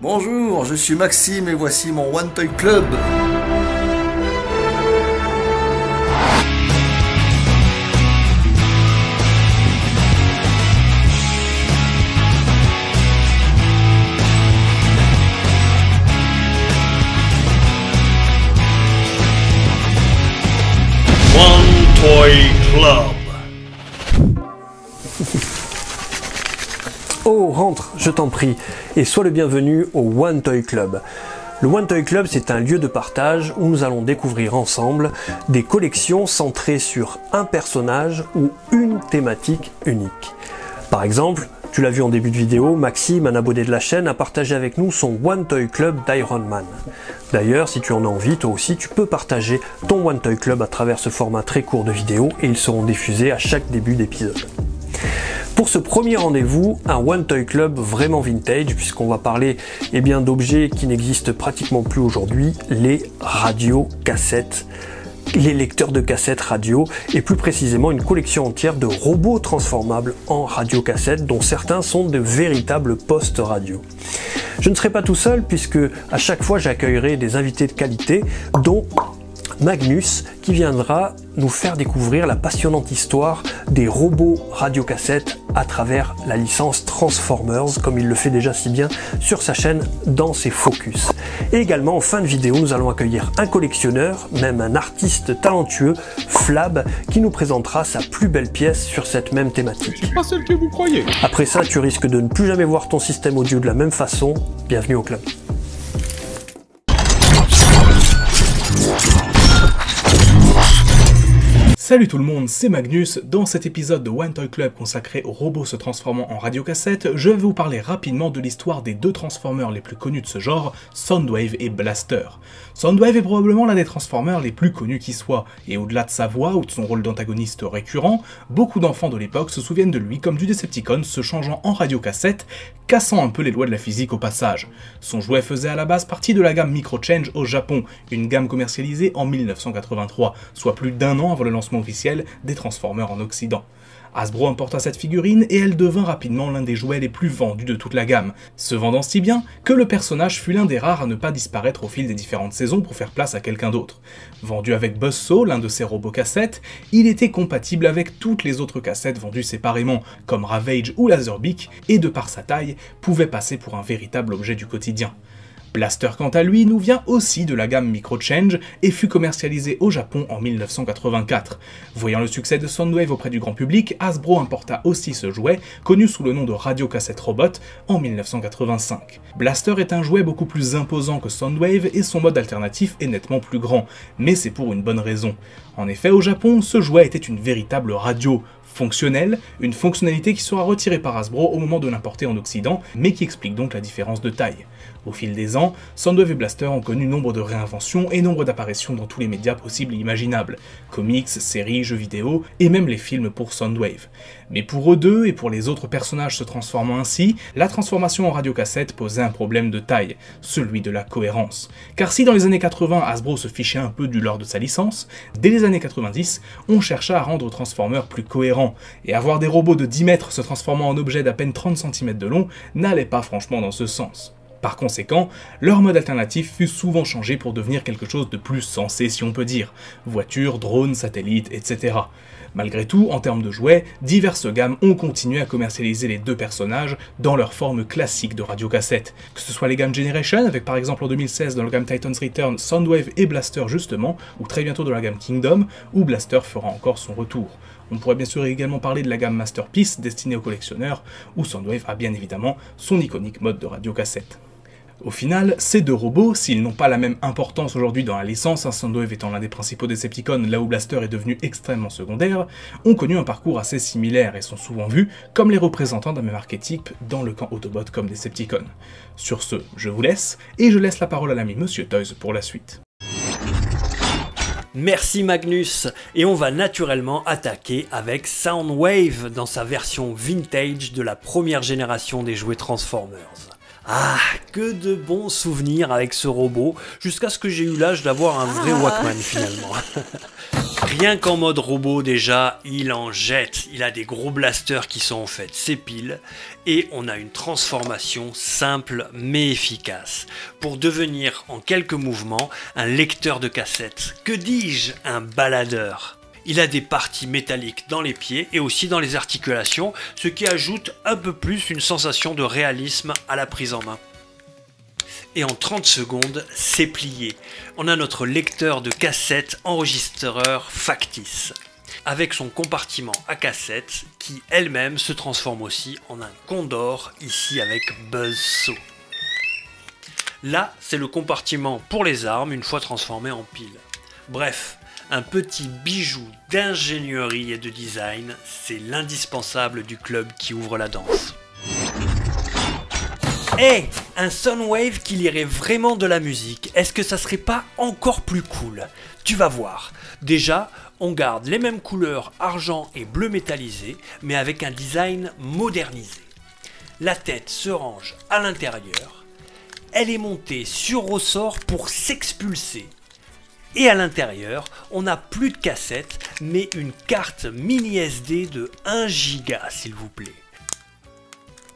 Bonjour, je suis Maxime et voici mon One Toy Club. One Toy Club. Oh, rentre, je t'en prie, et sois le bienvenu au One Toy Club. Le One Toy Club, c'est un lieu de partage où nous allons découvrir ensemble des collections centrées sur un personnage ou une thématique unique. Par exemple, tu l'as vu en début de vidéo, Maxime, un abonné de la chaîne, a partagé avec nous son One Toy Club d'Iron Man. D'ailleurs, si tu en as envie, toi aussi, tu peux partager ton One Toy Club à travers ce format très court de vidéo et ils seront diffusés à chaque début d'épisode. Pour ce premier rendez-vous, un One Toy Club vraiment vintage, puisqu'on va parler d'objets qui n'existent pratiquement plus aujourd'hui, les radiocassettes, les lecteurs de cassettes radio, et plus précisément une collection entière de robots transformables en radiocassettes, dont certains sont de véritables postes radio. Je ne serai pas tout seul, puisque à chaque fois j'accueillerai des invités de qualité, dont Magnus, qui viendra nous faire découvrir la passionnante histoire des robots radiocassettes à travers la licence Transformers, comme il le fait déjà si bien sur sa chaîne dans ses focus. Et également, en fin de vidéo, nous allons accueillir un collectionneur, même un artiste talentueux, Flab, qui nous présentera sa plus belle pièce sur cette même thématique. C'est pas celle que vous croyez. Après ça, tu risques de ne plus jamais voir ton système audio de la même façon. Bienvenue au club. Salut tout le monde, c'est Magnus. Dans cet épisode de One Toy Club consacré aux robots se transformant en radiocassette, je vais vous parler rapidement de l'histoire des deux Transformers les plus connus de ce genre, Soundwave et Blaster. Soundwave est probablement l'un des Transformers les plus connus qui soit, et au-delà de sa voix ou de son rôle d'antagoniste récurrent, beaucoup d'enfants de l'époque se souviennent de lui comme du Decepticon se changeant en radiocassette, cassant un peu les lois de la physique au passage. Son jouet faisait à la base partie de la gamme Microchange au Japon, une gamme commercialisée en 1983, soit plus d'1 an avant le lancement officiel des Transformers en Occident. Hasbro importa cette figurine et elle devint rapidement l'un des jouets les plus vendus de toute la gamme, se vendant si bien que le personnage fut l'un des rares à ne pas disparaître au fil des différentes saisons pour faire place à quelqu'un d'autre. Vendu avec Buzzsaw, l'un de ses robots cassettes, il était compatible avec toutes les autres cassettes vendues séparément, comme Ravage ou Laserbeak, et de par sa taille, pouvait passer pour un véritable objet du quotidien. Blaster quant à lui nous vient aussi de la gamme Microchange et fut commercialisé au Japon en 1984. Voyant le succès de Soundwave auprès du grand public, Hasbro importa aussi ce jouet, connu sous le nom de Radiocassette Robot, en 1985. Blaster est un jouet beaucoup plus imposant que Soundwave et son mode alternatif est nettement plus grand, mais c'est pour une bonne raison. En effet, au Japon, ce jouet était une véritable radio, fonctionnelle, une fonctionnalité qui sera retirée par Hasbro au moment de l'importer en Occident, mais qui explique donc la différence de taille. Au fil des ans, Soundwave et Blaster ont connu nombre de réinventions et nombre d'apparitions dans tous les médias possibles et imaginables, comics, séries, jeux vidéo, et même les films pour Soundwave. Mais pour eux deux, et pour les autres personnages se transformant ainsi, la transformation en radiocassette posait un problème de taille, celui de la cohérence. Car si dans les années 80, Hasbro se fichait un peu du lore de sa licence, dès les années 90, on chercha à rendre Transformers plus cohérents, et avoir des robots de 10 mètres se transformant en objets d'à peine 30 cm de long n'allait pas franchement dans ce sens. Par conséquent, leur mode alternatif fut souvent changé pour devenir quelque chose de plus sensé si on peut dire, voitures, drones, satellites, etc. Malgré tout, en termes de jouets, diverses gammes ont continué à commercialiser les deux personnages dans leur forme classique de radiocassette. Que ce soit les gammes Generation, avec par exemple en 2016 dans la gamme Titan's Return, Soundwave et Blaster justement, ou très bientôt dans la gamme Kingdom, où Blaster fera encore son retour. On pourrait bien sûr également parler de la gamme Masterpiece, destinée aux collectionneurs, où Soundwave a bien évidemment son iconique mode de radiocassette. Au final, ces deux robots, s'ils n'ont pas la même importance aujourd'hui dans la licence, Soundwave étant l'un des principaux Decepticons là où Blaster est devenu extrêmement secondaire, ont connu un parcours assez similaire et sont souvent vus comme les représentants d'un même archétype dans le camp Autobot comme Decepticon. Sur ce, je vous laisse, et je laisse la parole à l'ami Monsieur Toys pour la suite. Merci Magnus, et on va naturellement attaquer avec Soundwave dans sa version vintage de la première génération des jouets Transformers. Ah, que de bons souvenirs avec ce robot, jusqu'à ce que j'ai eu l'âge d'avoir un vrai Walkman finalement. Rien qu'en mode robot déjà, il en jette. Il a des gros blasters qui sont en fait ses piles. Et on a une transformation simple mais efficace. Pour devenir en quelques mouvements un lecteur de cassettes. Que dis-je, un baladeur. Il a des parties métalliques dans les pieds et aussi dans les articulations, ce qui ajoute un peu plus une sensation de réalisme à la prise en main. Et en 30 secondes, c'est plié. On a notre lecteur de cassette enregistreur factice, avec son compartiment à cassette qui elle-même se transforme aussi en un Condor, ici avec Buzzsaw. Là, c'est le compartiment pour les armes une fois transformé en pile. Bref, un petit bijou d'ingénierie et de design, c'est l'indispensable du club qui ouvre la danse. Hey, un Soundwave qui lirait vraiment de la musique, est-ce que ça serait pas encore plus cool? Tu vas voir. Déjà, on garde les mêmes couleurs argent et bleu métallisé, mais avec un design modernisé. La tête se range à l'intérieur, elle est montée sur ressort pour s'expulser. Et à l'intérieur, on n'a plus de cassette, mais une carte mini SD de 1 Go s'il vous plaît.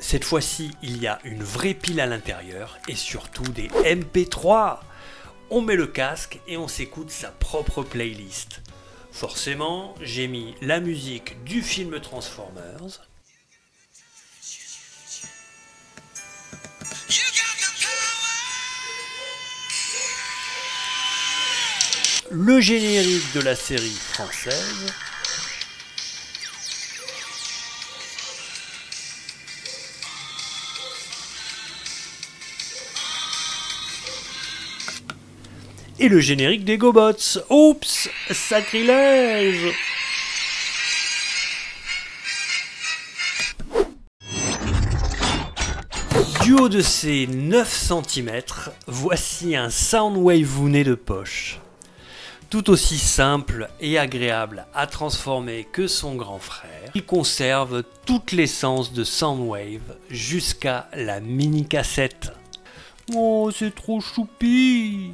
Cette fois-ci, il y a une vraie pile à l'intérieur et surtout des MP3. On met le casque et on s'écoute sa propre playlist. Forcément, j'ai mis la musique du film Transformers. Le générique de la série française. Et le générique des GoBots. Oups, sacrilège! Du haut de ses 9 cm, voici un Soundwave nez de poche. Tout aussi simple et agréable à transformer que son grand frère, il conserve toute l'essence de Soundwave jusqu'à la mini cassette. Oh, c'est trop choupi!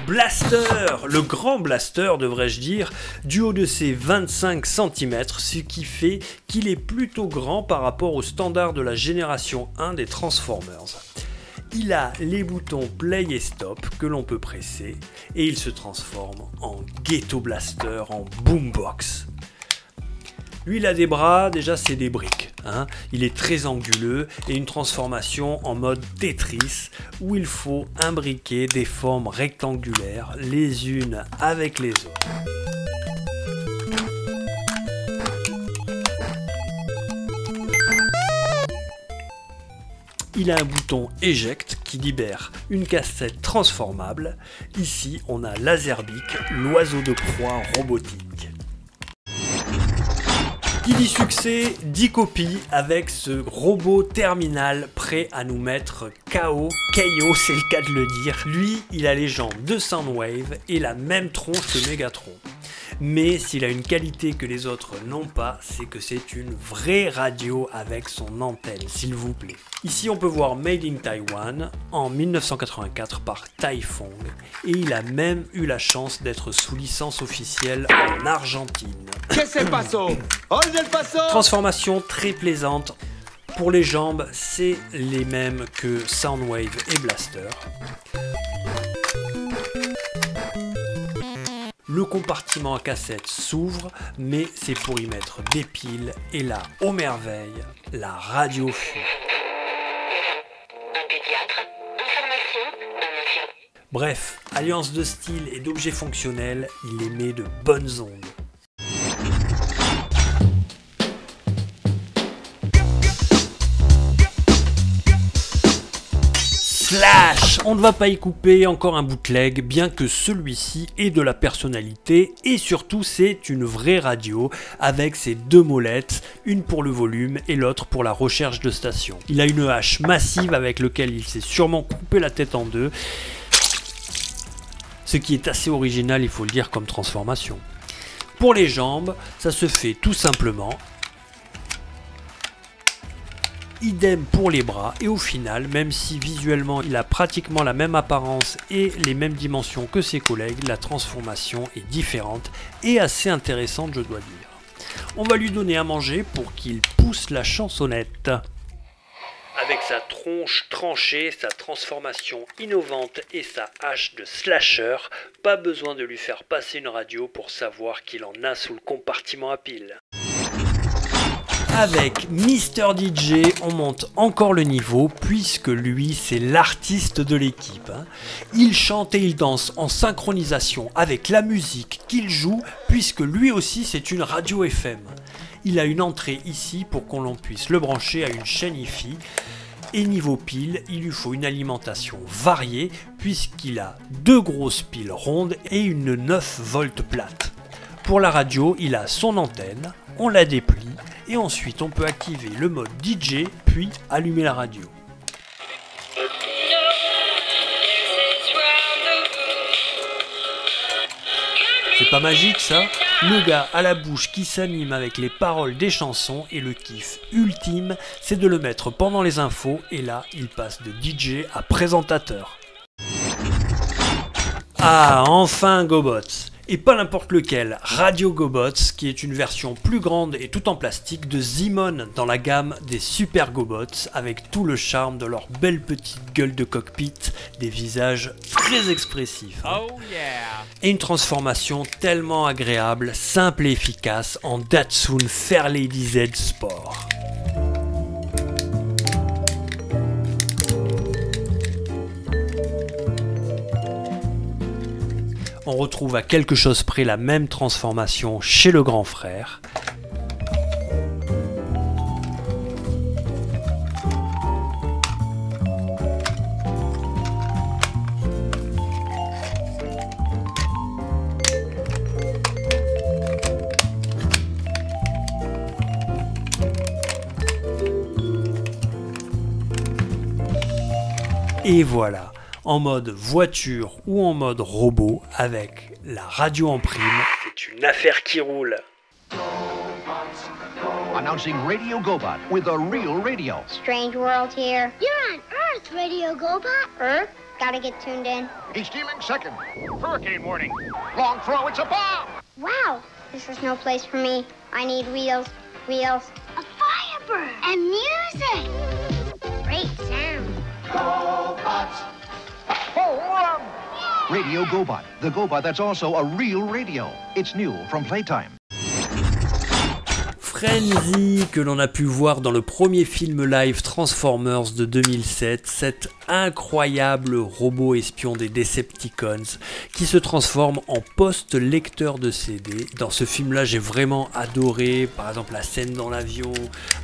Blaster, le grand Blaster devrais-je dire, du haut de ses 25 cm, ce qui fait qu'il est plutôt grand par rapport au standard de la génération 1 des Transformers. Il a les boutons play et stop que l'on peut presser et il se transforme en Ghetto Blaster, en boombox. Lui il a des bras, déjà c'est des briques, hein. Il est très anguleux et une transformation en mode Tetris où il faut imbriquer des formes rectangulaires les unes avec les autres. Il a un bouton éjecte qui libère une cassette transformable. Ici on a Laserbeak, l'oiseau de proie robotique. Qui dit succès, dit copie avec ce robot terminal prêt à nous mettre KO, c'est le cas de le dire. Lui, il a les jambes de Soundwave et la même tronche que Megatron. Mais s'il a une qualité que les autres n'ont pas, c'est que c'est une vraie radio avec son antenne, s'il vous plaît. Ici, on peut voir Made in Taiwan en 1984 par Taifong et il a même eu la chance d'être sous licence officielle en Argentine. Transformation très plaisante. Pour les jambes, c'est les mêmes que Soundwave et Blaster. Le compartiment à cassette s'ouvre, mais c'est pour y mettre des piles et là, ô merveille, la radio fut. Bref, alliance de style et d'objets fonctionnels, il émet de bonnes ondes. Slash, on ne va pas y couper encore un bootleg, bien que celui-ci ait de la personnalité et surtout c'est une vraie radio avec ses deux molettes, une pour le volume et l'autre pour la recherche de station. Il a une hache massive avec laquelle il s'est sûrement coupé la tête en deux, ce qui est assez original, il faut le dire, comme transformation. Pour les jambes, ça se fait tout simplement idem pour les bras, et au final, même si visuellement il a pratiquement la même apparence et les mêmes dimensions que ses collègues, la transformation est différente et assez intéressante, je dois dire. On va lui donner à manger pour qu'il pousse la chansonnette. Avec sa tronche tranchée, sa transformation innovante et sa hache de slasher, pas besoin de lui faire passer une radio pour savoir qu'il en a sous le compartiment à pile. Avec Mr DJ, on monte encore le niveau puisque lui c'est l'artiste de l'équipe. Il chante et il danse en synchronisation avec la musique qu'il joue puisque lui aussi c'est une radio FM. Il a une entrée ici pour qu'on puisse le brancher à une chaîne Hi-Fi. Et niveau pile, il lui faut une alimentation variée puisqu'il a 2 grosses piles rondes et une 9 volts plate. Pour la radio, il a son antenne, on la déplie et ensuite on peut activer le mode DJ puis allumer la radio. C'est pas magique ça? Le gars à la bouche qui s'anime avec les paroles des chansons et le kiff ultime, c'est de le mettre pendant les infos et là, il passe de DJ à présentateur. Ah, enfin GoBots! Et pas n'importe lequel, Radio GoBots, qui est une version plus grande et tout en plastique de Zimone dans la gamme des Super GoBots, avec tout le charme de leur belle petite gueule de cockpit, des visages très expressifs. Oh yeah. Et une transformation tellement agréable, simple et efficace en Datsun Fairlady Z Sport. On retrouve à quelque chose près la même transformation chez le grand frère. Et voilà, en mode voiture ou en mode robot avec la radio en prime. C'est une affaire qui roule. Announcing Radio GoBot with a real radio. Strange world here. You're on Earth, Radio GoBot. Earth? Gotta get tuned in. He's stealing second. Hurricane warning. Long throw, it's a bomb. Wow, this is no place for me. I need wheels, wheels. A firebird. And music. Great sound. GoBots. Radio GoBot, the GoBot that's also a real radio. It's new from Playtime. Frenzy, que l'on a pu voir dans le premier film live Transformers de 2007, cet incroyable robot espion des Decepticons qui se transforme en poste-lecteur de CD. Dans ce film-là, j'ai vraiment adoré, par exemple la scène dans l'avion,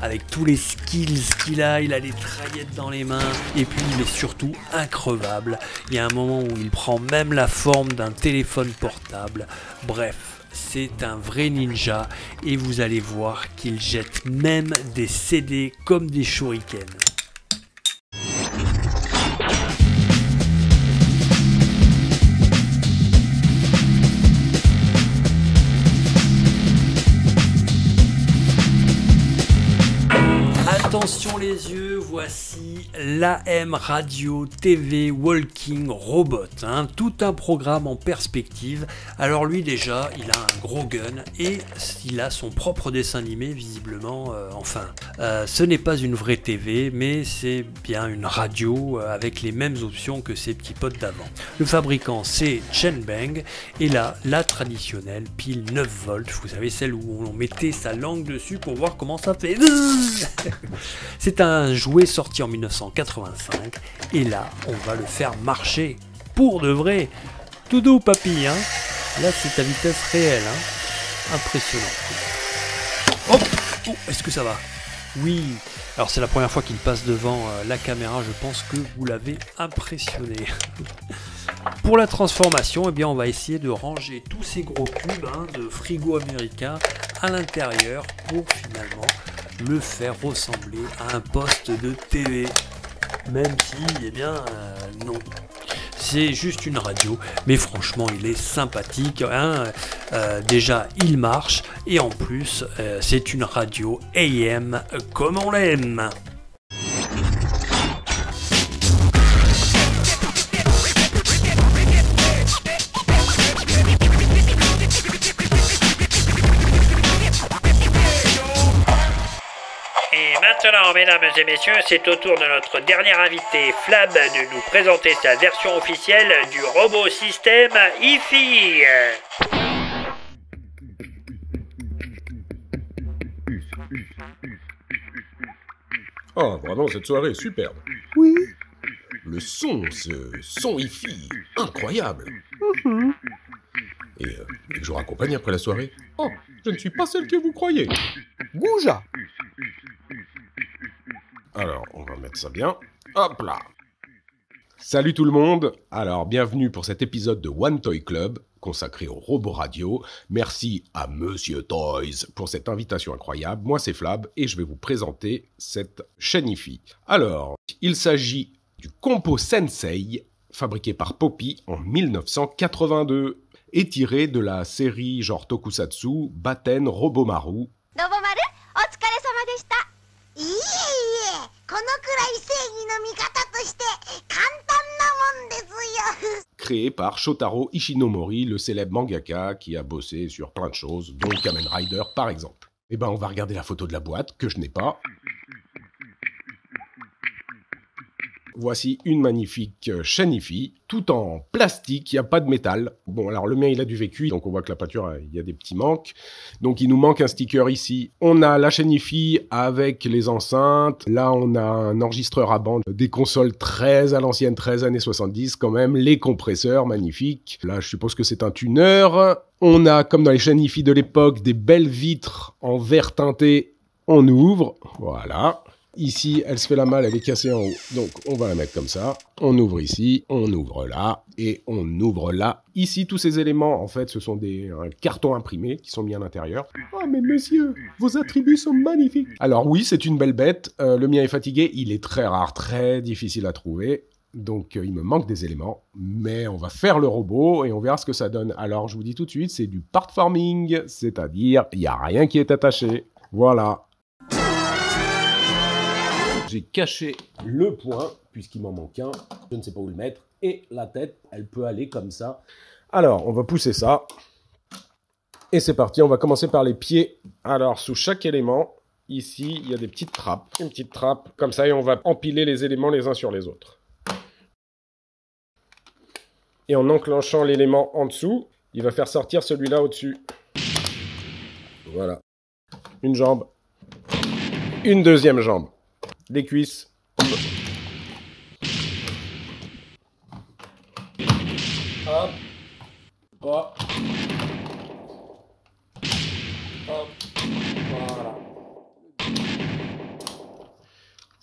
avec tous les skills qu'il a, il a des traillettes dans les mains, et puis il est surtout increvable. Il y a un moment où il prend même la forme d'un téléphone portable, bref. C'est un vrai ninja et vous allez voir qu'il jette même des CD comme des shurikens. Attention les yeux, voici l'AM Radio TV Walking Robot, tout un programme en perspective. Alors lui déjà, il a un gros gun et il a son propre dessin animé visiblement, ce n'est pas une vraie TV, mais c'est bien une radio avec les mêmes options que ses petits potes d'avant. Le fabricant c'est Chenbeng et là, la traditionnelle pile 9 volts, vous savez celle où on mettait sa langue dessus pour voir comment ça fait. C'est un jouet sorti en 1985 et là on va le faire marcher pour de vrai. Tout doux papy, là c'est à vitesse réelle, impressionnant. Hop, oh, est-ce que ça va? Oui, alors c'est la première fois qu'il passe devant la caméra, je pense que vous l'avez impressionné. Pour la transformation, eh bien, on va essayer de ranger tous ces gros cubes de frigo américain à l'intérieur pour finalement le faire ressembler à un poste de TV. Même si, non. C'est juste une radio, mais franchement, il est sympathique. Déjà, il marche, et en plus, c'est une radio AM comme on l'aime. maintenant, mesdames et messieurs, c'est au tour de notre dernier invité, Flab, de nous présenter sa version officielle du robot système IFI. Oh, vraiment, cette soirée est superbe. Oui. Le son, ce son hi-fi, incroyable. Et je vous raccompagne après la soirée. Oh, je ne suis pas celle que vous croyez. Gouja. Alors, on va mettre ça bien. Hop là. Salut tout le monde. Alors, bienvenue pour cet épisode de One Toy Club, consacré au robot radio. Merci à Monsieur Toys pour cette invitation incroyable. Moi, c'est Flab et je vais vous présenter cette chaîne hi-fi. Alors, il s'agit du Compo Sensei, fabriqué par Poppy en 1982, et tiré de la série genre Tokusatsu Baten Robomaru. ロボ丸、お疲れ様でした。いえいえ、このくらい正義の味方として簡単なもんですよ。Créé par Shotaro Ishinomori, le célèbre mangaka qui a bossé sur plein de choses, dont Kamen Rider par exemple. Eh ben, on va regarder la photo de la boîte, que je n'ai pas. Voici une magnifique chaîne hi-fi, tout en plastique, il n'y a pas de métal. Bon, alors le mien, il a du vécu, donc on voit que la peinture, il y a des petits manques. Donc il nous manque un sticker ici. On a la chaîne hi-fi avec les enceintes. Là, on a un enregistreur à bande, des consoles très à l'ancienne, très années 70 quand même. Les compresseurs, magnifiques. Là, je suppose que c'est un tuner. On a, comme dans les chaînes hi-fi de l'époque, des belles vitres en verre teinté. On ouvre, voilà. Ici, elle se fait la malle, elle est cassée en haut. Donc, on va la mettre comme ça. On ouvre ici, on ouvre là, et on ouvre là. Ici, tous ces éléments, en fait, ce sont des cartons imprimés qui sont mis à l'intérieur. Oh, mais monsieur, vos attributs sont magnifiques. Alors oui, c'est une belle bête. Le mien est fatigué. Il est très rare, très difficile à trouver. Donc, il me manque des éléments. Mais on va faire le robot et on verra ce que ça donne. Alors, je vous dis tout de suite, c'est du part forming. C'est-à-dire, il n'y a rien qui est attaché. Voilà. J'ai caché le point, puisqu'il m'en manque un, je ne sais pas où le mettre, et la tête, elle peut aller comme ça. Alors, on va pousser ça, et c'est parti, on va commencer par les pieds. Alors, sous chaque élément, ici, il y a des petites trappes, une petite trappe, comme ça, et on va empiler les éléments les uns sur les autres. Et en enclenchant l'élément en dessous, il va faire sortir celui-là au-dessus. Voilà. Une jambe, une deuxième jambe. Les cuisses. Hop. Hop. Hop. Voilà.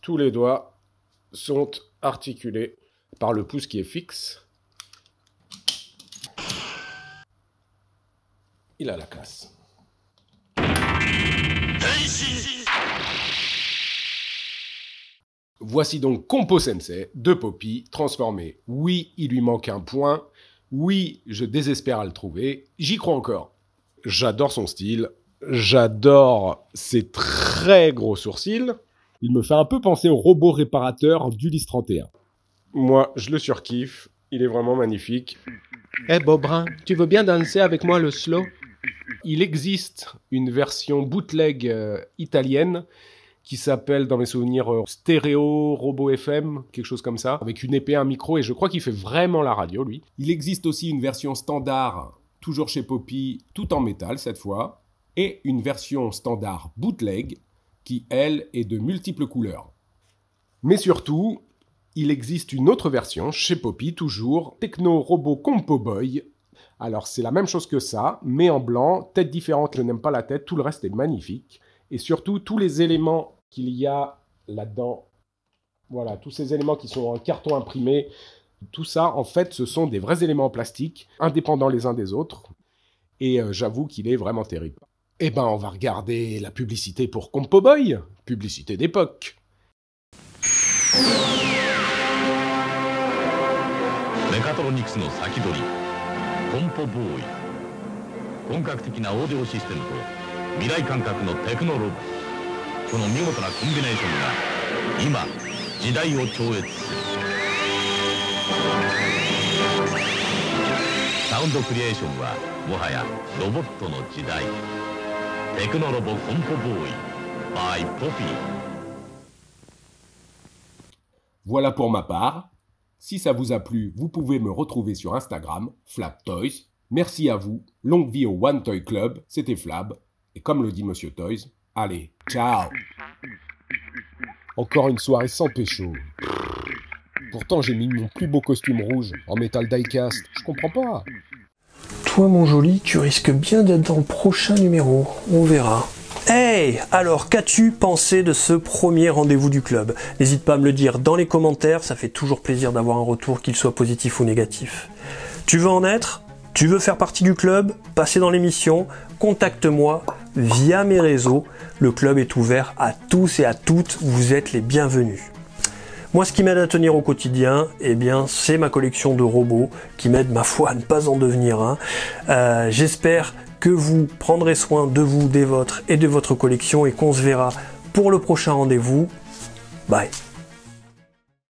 Tous les doigts sont articulés par le pouce qui est fixe. Il a la classe. Voici donc Compo Sensei de Poppy, transformé. Oui, il lui manque un point. Oui, je désespère à le trouver. J'y crois encore. J'adore son style. J'adore ses très gros sourcils. Il me fait un peu penser au robot réparateur d'Ulysse 31. Moi, je le surkiffe. Il est vraiment magnifique. Eh Bobrin, tu veux bien danser avec moi le slow? Il existe une version bootleg italienne qui s'appelle, dans mes souvenirs, Stéréo Robot FM, quelque chose comme ça, avec une épée, un micro, et je crois qu'il fait vraiment la radio, lui. Il existe aussi une version standard, toujours chez Poppy, tout en métal cette fois, et une version standard bootleg, qui, elle, est de multiples couleurs. Mais surtout, il existe une autre version, chez Poppy, toujours, Techno Robot Compo Boy. Alors, c'est la même chose que ça, mais en blanc, tête différente, je n'aime pas la tête, tout le reste est magnifique. Et surtout, tous les éléments qu'il y a là-dedans, voilà, tous ces éléments qui sont en carton imprimé, tout ça, en fait, ce sont des vrais éléments en plastique, indépendants les uns des autres. Et j'avoue qu'il est vraiment terrible. Eh ben, on va regarder la publicité pour Compo Boy, publicité d'époque. Mechatronicsの先取り、コンポボーイ。本格的なオーディオシステムと未来感覚のテクノロボ。この見事なコンビネーションが今時代を超越する。サウンドクリエーションはもはやロボットの時代。テクノロボコンポボーイ by ポピー。Voilà pour ma part. Si ça vous a plu, vous pouvez me retrouver sur Instagram, Flab Toys. Merci à vous, longue vie au One Toy Club, c'était Flab. Et comme le dit Monsieur Toys, allez, ciao. Encore une soirée sans pécho. Pourtant j'ai mis mon plus beau costume rouge en métal die-cast, je comprends pas. Toi mon joli, tu risques bien d'être dans le prochain numéro, on verra. Hey! Alors, qu'as-tu pensé de ce premier rendez-vous du club? N'hésite pas à me le dire dans les commentaires, ça fait toujours plaisir d'avoir un retour, qu'il soit positif ou négatif. Tu veux en être? Tu veux faire partie du club? Passer dans l'émission? Contacte-moi via mes réseaux. Le club est ouvert à tous et à toutes, vous êtes les bienvenus. Moi, ce qui m'aide à tenir au quotidien, eh bien, c'est ma collection de robots qui m'aide, ma foi, à ne pas en devenir un. J'espère que vous prendrez soin de vous, des vôtres et de votre collection et qu'on se verra pour le prochain rendez-vous. Bye.